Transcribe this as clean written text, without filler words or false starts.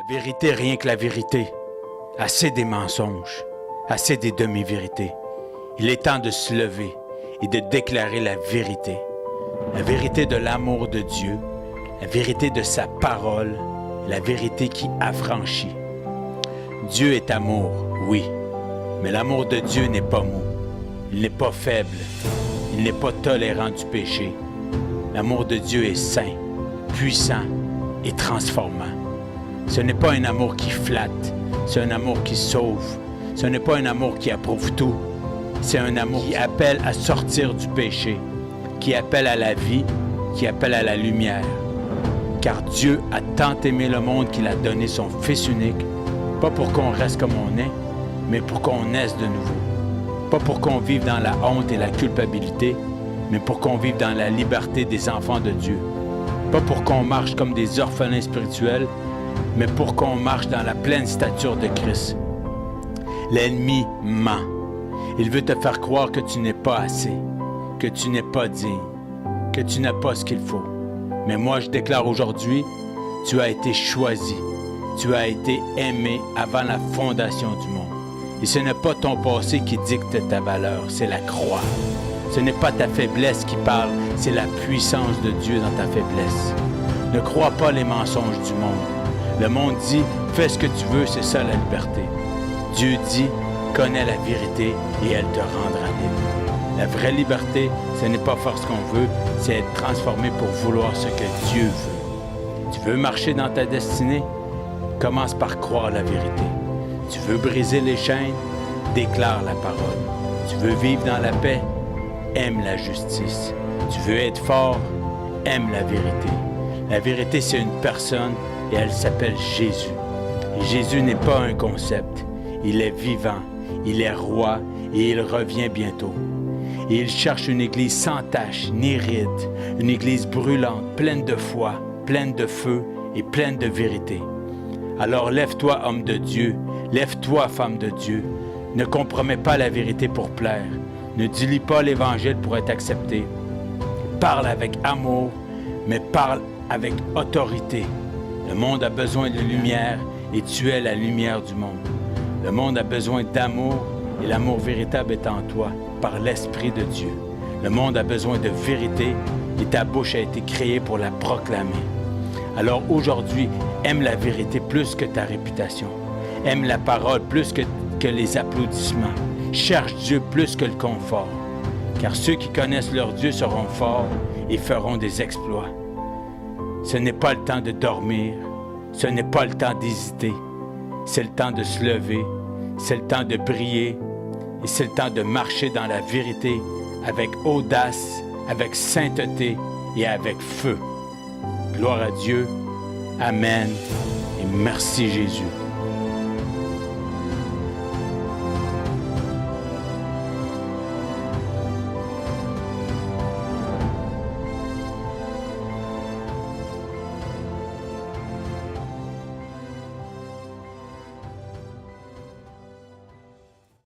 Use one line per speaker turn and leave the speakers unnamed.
Vérité, rien que la vérité. Assez des mensonges, assez des demi-vérités. Il est temps de se lever et de déclarer la vérité. La vérité de l'amour de Dieu, la vérité de sa parole, la vérité qui affranchit. Dieu est amour, oui, mais l'amour de Dieu n'est pas mou. Il n'est pas faible, il n'est pas tolérant du péché. L'amour de Dieu est saint, puissant et transformant. Ce n'est pas un amour qui flatte, c'est un amour qui sauve. Ce n'est pas un amour qui approuve tout, c'est un amour qui appelle à sortir du péché, qui appelle à la vie, qui appelle à la lumière. Car Dieu a tant aimé le monde qu'il a donné son Fils unique, pas pour qu'on reste comme on est, mais pour qu'on naisse de nouveau. Pas pour qu'on vive dans la honte et la culpabilité, mais pour qu'on vive dans la liberté des enfants de Dieu. Pas pour qu'on marche comme des orphelins spirituels, mais pour qu'on marche dans la pleine stature de Christ. L'ennemi ment. Il veut te faire croire que tu n'es pas assez, que tu n'es pas digne, que tu n'as pas ce qu'il faut. Mais moi, je déclare aujourd'hui, tu as été choisi, tu as été aimé avant la fondation du monde. Et ce n'est pas ton passé qui dicte ta valeur, c'est la croix. Ce n'est pas ta faiblesse qui parle, c'est la puissance de Dieu dans ta faiblesse. Ne crois pas les mensonges du monde. Le monde dit, fais ce que tu veux, c'est ça la liberté. Dieu dit, connais la vérité et elle te rendra libre. La vraie liberté, ce n'est pas faire ce qu'on veut, c'est être transformé pour vouloir ce que Dieu veut. Tu veux marcher dans ta destinée? Commence par croire la vérité. Tu veux briser les chaînes? Déclare la parole. Tu veux vivre dans la paix? Aime la justice. Tu veux être fort? Aime la vérité. La vérité, c'est une personne et elle s'appelle Jésus. Et Jésus n'est pas un concept. Il est vivant, il est roi et il revient bientôt. Et il cherche une église sans tache ni ride, une église brûlante, pleine de foi, pleine de feu et pleine de vérité. Alors lève-toi, homme de Dieu, lève-toi, femme de Dieu. Ne compromets pas la vérité pour plaire. Ne dilis pas l'Évangile pour être accepté. Parle avec amour, mais parle avec autorité. Le monde a besoin de lumière et tu es la lumière du monde. Le monde a besoin d'amour et l'amour véritable est en toi par l'Esprit de Dieu. Le monde a besoin de vérité et ta bouche a été créée pour la proclamer. Alors aujourd'hui, aime la vérité plus que ta réputation. Aime la parole plus que les applaudissements. Cherche Dieu plus que le confort. Car ceux qui connaissent leur Dieu seront forts et feront des exploits. Ce n'est pas le temps de dormir, ce n'est pas le temps d'hésiter. C'est le temps de se lever, c'est le temps de briller et c'est le temps de marcher dans la vérité avec audace, avec sainteté et avec feu. Gloire à Dieu. Amen et merci Jésus.